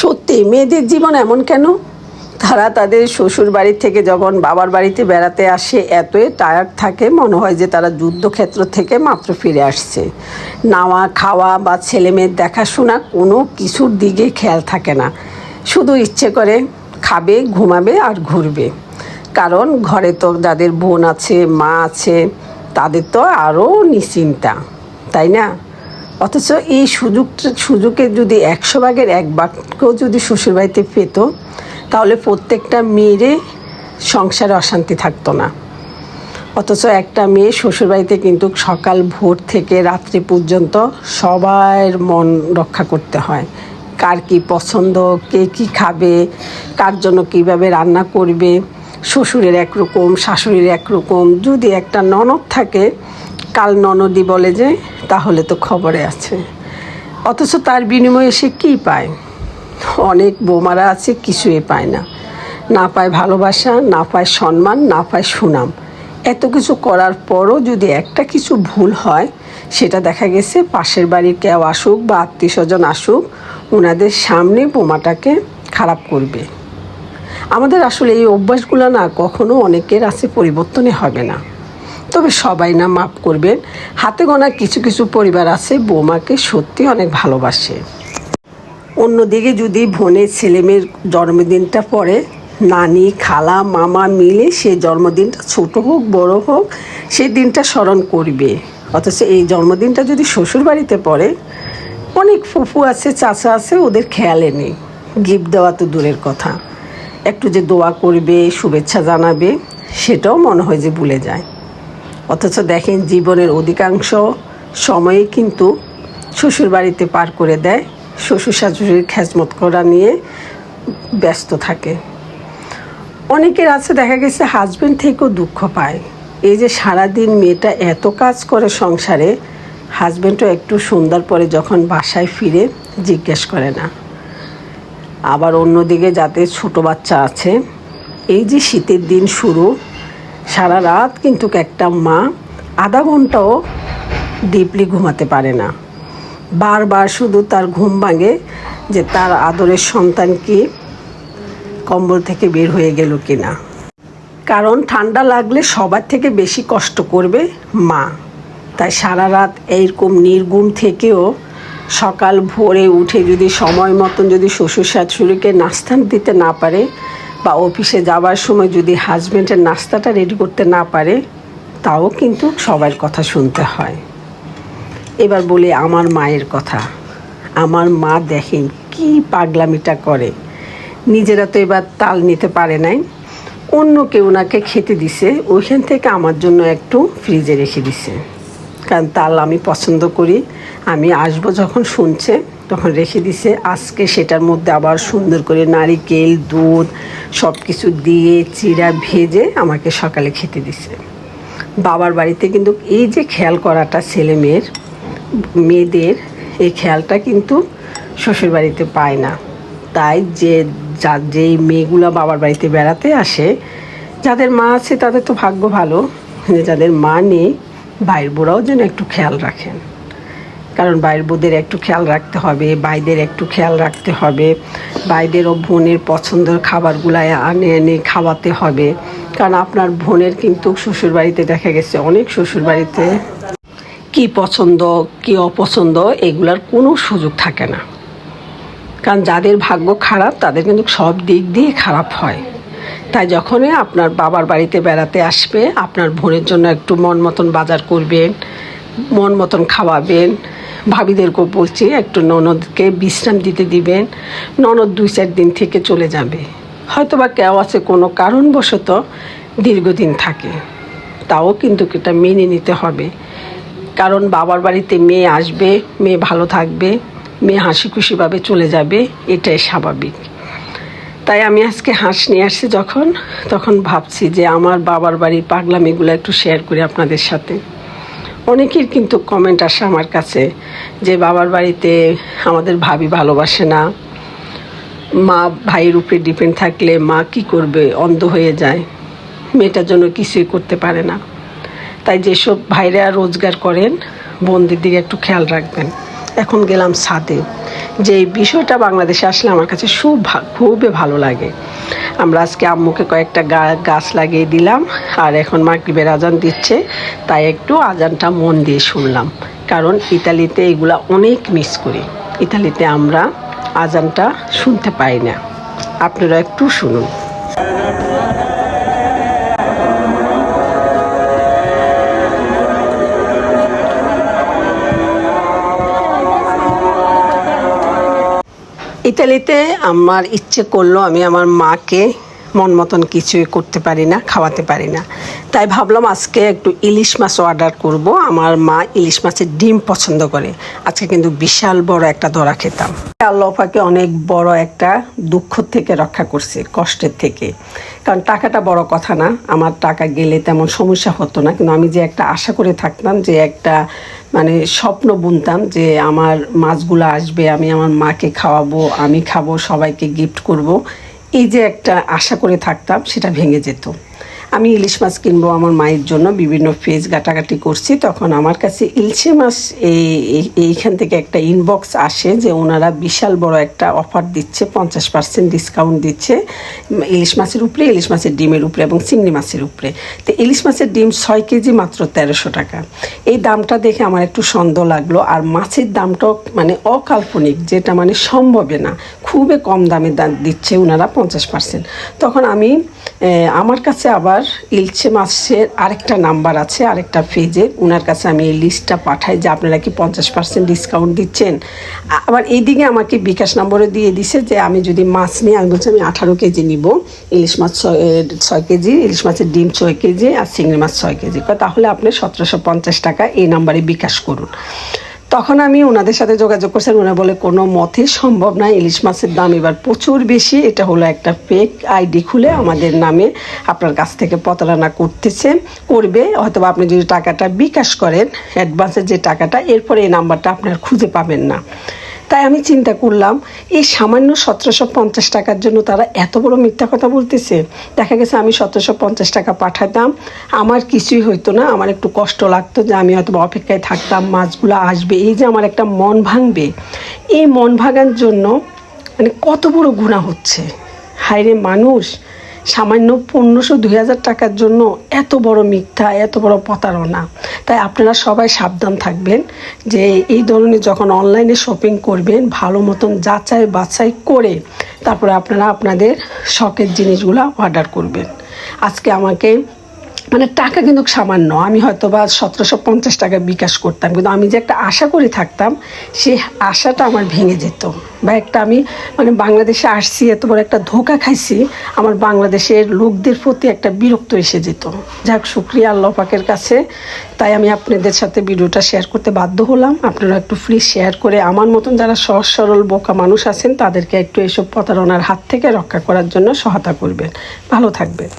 সত্যি মেয়েদের জীবন এমন কেন? তারা তাদের শ্বশুর বাড়ি থেকে যখন বাবার বাড়িতে বেড়াতে আসে এতই টায়ার্ড থাকে, মনে হয় যে তারা যুদ্ধক্ষেত্র থেকে মাত্র ফিরে আসছে। নাওয়া খাওয়া বা ছেলেমেয়ের দেখাশোনা কোনো কিছুর দিকে খেয়াল থাকে না। শুধু ইচ্ছে করে খাবে, ঘুমাবে আর ঘুরবে। কারণ ঘরে তো যাদের বোন আছে, মা আছে, তাদের তো আরও নিশ্চিন্তা, তাই না? অথচ এই সুযোগে যদি 100 ভাগের 1 ভাগকেও যদি শ্বশুরবাড়িতে পেত, তাহলে প্রত্যেকটা মেয়েরই সংসারে অশান্তি থাকতো না। অথচ একটা মেয়ে শ্বশুরবাড়িতে কিন্তু সকাল ভোর থেকে রাত্রি পর্যন্ত সবার মন রক্ষা করতে হয়। কার কী পছন্দ, কে কী খাবে, কার জন্য কীভাবে রান্না করবে, শ্বশুরের একরকম, শাশুড়ির একরকম। যদি একটা ননদ থাকে, কাল ননদি বলে যে, তাহলে তো খবরে আছে। অথচ তার বিনিময়ে সে কী পায়? অনেক বৌমারা আছে কিছুই পায় না, না পায় ভালোবাসা, না পায় সম্মান, না পায় সুনাম। এত কিছু করার পরও যদি একটা কিছু ভুল হয়, সেটা দেখা গেছে পাশের বাড়ির কেউ আসুক বা আত্মীয় স্বজন আসুক, ওনাদের সামনে বোমাটাকে খারাপ করবে। আমাদের আসলে এই অভ্যাসগুলো না কখনো অনেকের আছে পরিবর্তনই হবে না। তবে সবাই না মাফ করবেন, হাতে গোনা কিছু কিছু পরিবার আছে বৌমাকে সত্যি অনেক ভালোবাসে। অন্যদিকে যদি বোনের ছেলেমেয়ের জন্মদিনটা পড়ে, নানি, খালা, মামা মিলে সেই জন্মদিনটা ছোট হোক বড় হোক, সেই দিনটা স্মরণ করবে। অথচ এই জন্মদিনটা যদি শ্বশুর বাড়িতে পড়ে, অনেক ফুফু আছে, চাচা আছে, ওদের খেয়ালে নেই। গিফট দেওয়া তো দূরের কথা, একটু যে দোয়া করবে, শুভেচ্ছা জানাবে, সেটাও মনে হয় যে ভুলে যায়। অথচ দেখেন জীবনের অধিকাংশ সময়ে কিন্তু শ্বশুর বাড়িতে পার করে দেয়, শ্বশুর শাশুড়ির খেজমত করা নিয়ে ব্যস্ত থাকে। অনেকের আছে দেখা গেছে হাজব্যান্ড থেকেও দুঃখ পায়। এই যে সারাদিন মেয়েটা এত কাজ করে সংসারে, হাজব্যান্ডও একটু সন্ধ্যার পরে যখন বাসায় ফিরে জিজ্ঞেস করে না। আবার অন্যদিকে যাদের ছোট বাচ্চা আছে, এই যে শীতের দিন শুরু, সারা রাত কিন্তু একটা মা আধা ঘন্টাও ডিপলি ঘুমাতে পারে না। বারবার শুধু তার ঘুম ভাঙে যে তার আদরের সন্তান কি কম্বল থেকে বের হয়ে গেল কিনা। কারণ ঠান্ডা লাগলে সবার থেকে বেশি কষ্ট করবে মা। তাই সারা রাত এইরকম নির্ঘুম থেকেও সকাল ভোরে উঠে যদি সময় মতন যদি শ্বশুর শাশুড়িকে নাস্তা দিতে না পারে, বা অফিসে যাওয়ার সময় যদি হাজব্যান্ডের নাস্তাটা রেডি করতে না পারে, তাও কিন্তু সবার কথা শুনতে হয়। এবার বলি আমার মায়ের কথা। আমার মা দেখেন কি পাগলামিটা করে। নিজেরা তো এবার তাল নিতে পারে নাই, অন্য কেউ ওনাকে খেতে দিছে, ওইখান থেকে আমার জন্য একটু ফ্রিজে রেখে দিছে। কারণ তাল আমি পছন্দ করি, আমি আসবো যখন শুনছে তখন রেখে দিছে। আজকে সেটার মধ্যে আবার সুন্দর করে নারিকেল, দুধ সব কিছু দিয়ে চিড়া ভেজে আমাকে সকালে খেতে দিছে। বাবার বাড়িতে কিন্তু এই যে খেয়াল করাটা ছেলে মেয়েদের, এই খেয়ালটা কিন্তু শ্বশুর বাড়িতে পায় না। তাই যেই মেয়েগুলো বাবার বাড়িতে বেড়াতে আসে, যাদের মা আছে তাদের তো ভাগ্য ভালো, যাদের মা নেই, ভাইয়ের বোরাও যেন একটু খেয়াল রাখেন। কারণ ভাইয়ের বোদের একটু খেয়াল রাখতে হবে, ভাইদের একটু খেয়াল রাখতে হবে, ভাইদেরও বোনের পছন্দের খাবারগুলো এনে খাওয়াতে হবে। কারণ আপনার বোনের কিন্তু শ্বশুরবাড়িতে দেখা গেছে অনেক শ্বশুরবাড়িতে কি পছন্দ কি অপছন্দ এগুলার কোনো সুযোগ থাকে না। কারণ যাদের ভাগ্য খারাপ তাদের কিন্তু সব দিক দিয়ে খারাপ হয়। তাই যখনই আপনার বাবার বাড়িতে বেড়াতে আসবে, আপনার বোনের জন্য একটু মন মতন বাজার করবেন, মন মতন খাওয়াবেন। ভাবিদেরকেও বলছি একটু ননদকে বিশ্রাম দিতে দিবেন। ননদ 2-4 দিন থেকে চলে যাবে, হয়তো বা কেউ আছে কোনো কারণবশত দীর্ঘদিন থাকে, তাও কিন্তু এটা মেনে নিতে হবে। কারণ বাবার বাড়িতে মেয়ে আসবে, মেয়ে ভালো থাকবে, মেয়ে হাসি খুশিভাবে চলে যাবে, এটাই স্বাভাবিক। তাই আমি আজকে হাঁস নিয়ে আসছি তখন ভাবছি যে আমার বাবার বাড়ির পাগলামিগুলো একটু শেয়ার করি আপনাদের সাথে। অনেকের কিন্তু কমেন্ট আসে আমার কাছে যে বাবার বাড়িতে আমাদের ভাবি ভালোবাসে না, মা ভাইয়ের উপরে ডিপেন্ড থাকলে মা কি করবে, অন্ধ হয়ে যায়, মেয়েটার জন্য কিছুই করতে পারে না। তাই যেসব ভাইরা রোজগার করেন, বোনদের দিকে একটু খেয়াল রাখবেন। এখন গেলাম ছাদে, যে এই বিষয়টা বাংলাদেশে আসলে আমার কাছে খুবই ভালো লাগে। আমরা আজকে আম্মুকে কয়েকটা গাছ লাগিয়ে দিলাম, আর এখন মাগরিবের আজান দিচ্ছে, তাই একটু আজানটা মন দিয়ে শুনলাম, কারণ ইতালিতে এগুলা অনেক মিস করি। ইতালিতে আমরা আজানটা শুনতে পাই না। আপনারা একটু শুনুন। ইতালিতে আমার ইচ্ছে করলো আমি আমার মাকে মন মতন কিছুই করতে পারি না, খাওয়াতে পারি না, তাই ভাবলাম আজকে একটু ইলিশ মাছ অর্ডার করব। আমার মা ইলিশ মাছের ডিম পছন্দ করে। আজকে কিন্তু বিশাল বড় একটা ধরা খেতাম। আল্লাহ পাকে অনেক বড় একটা দুঃখ থেকে রক্ষা করছে, কষ্টের থেকে। কারণ টাকাটা বড় কথা না, আমার টাকা গেলে তেমন সমস্যা হতো না, কিন্তু আমি যে একটা আশা করে থাকতাম, যে একটা মানে স্বপ্ন বুনতাম যে আমার মাছগুলো আসবে, আমি আমার মাকে খাওয়াবো, আমি খাবো, সবাইকে গিফট করব, এই যে একটা আশা করে থাকতাম, সেটা ভেঙে যেত। আমি ইলিশ মাছ কিনবো আমার মায়ের জন্য, বিভিন্ন পেজ ঘাটাঘাটি করছি, তখন আমার কাছে ইলশে মাছ এইখান থেকে একটা ইনবক্স আসে যে ওনারা বিশাল বড় একটা অফার দিচ্ছে, 50% ডিসকাউন্ট দিচ্ছে ইলিশ মাছের উপরে, ইলিশ মাছের ডিমের উপরে এবং চিংড়ি মাছের উপরে। তো ইলিশ মাছের ডিম 6 কেজি মাত্র 1300 টাকা। এই দামটা দেখে আমার একটু সন্দেহ লাগলো, আর মাছের দামটাও মানে অকাল্পনিক, যেটা মানে সম্ভবে না, খুবই কম দামে দিচ্ছে ওনারা 50%। তখন আমি আমার কাছে আবার ইলশে মাছের আরেকটা নাম্বার আছে, আরেকটা পেজে, ওনার কাছে আমি এই লিস্টটা পাঠাই যে আপনারা কি 50% ডিসকাউন্ট দিচ্ছেন। আবার এইদিকে আমাকে বিকাশ নম্বরে দিয়ে দিছে যে আমি যদি মাছ নিই, আমি বলছি আমি 18 কেজি নিব, ইলিশ মাছ 6 কেজি, ইলিশ মাছের ডিম 6 কেজি আর চিংড়ি মাছ 6 কেজি, তাহলে আপনি 1750 টাকা এই নাম্বারে বিকাশ করুন। তখন আমি ওনাদের সাথে যোগাযোগ করছিলাম, ওনারা বলে কোনো মতে সম্ভব না, ইলিশ মাছের দাম এবার প্রচুর বেশি, এটা হলো একটা ফেক আইডি খুলে আমাদের নামে আপনার কাছ থেকে প্রতারণা করবে, হয়তো আপনি যদি টাকাটা বিকাশ করেন অ্যাডভান্সের যে টাকাটা, এরপরে এই নাম্বারটা আপনার খুঁজে পাবেন না। তাই আমি চিন্তা করলাম এই সামান্য 1750 টাকার জন্য তারা এত বড় মিথ্যা কথা বলতেছে। দেখা গেছে আমি 1750 টাকা পাঠাতাম, আমার কিছুই হইতো না, আমার একটু কষ্ট লাগতো যে আমি হয়তো অপেক্ষায় থাকতাম মাছগুলো আসবে, এই যে আমার একটা মন ভাঙবে, এই মন ভাঙার জন্য মানে কত বড় গুনাহ হচ্ছে। হায়রে মানুষ, সামান্য 1500-2000 টাকার জন্য এত বড় মিথ্যা, এত বড় প্রতারণা। তাই আপনারা সবাই সাবধান থাকবেন যে এই ধরনের যখন অনলাইনে শপিং করবেন, ভালো মতন যাচাই বাছাই করে তারপরে আপনারা আপনাদের শখের জিনিসগুলো অর্ডার করবেন। আজকে আমাকে মানে টাকা কিন্তু সামান্য, আমি হয়তো বা 1750 টাকা বিকাশ করতাম, কিন্তু আমি যে একটা আশা করে থাকতাম, সেই আশাটা আমার ভেঙে যেত। বা একটা আমি মানে বাংলাদেশে আসছি, এত বড় একটা ধোঁকা খাইছি, আমার বাংলাদেশের লোকদের প্রতি একটা বিরক্ত এসে যেত। যাক, শুকরিয়া আল্লাহ পাকের কাছে। তাই আমি আপনাদের সাথে ভিডিওটা শেয়ার করতে বাধ্য হলাম। আপনারা একটু প্লিজ শেয়ার করে আমার মতন যারা সহজ সরল বোকা মানুষ আছেন তাদেরকে একটু এসব প্রতারণার হাত থেকে রক্ষা করার জন্য সহায়তা করবেন। ভালো থাকবেন।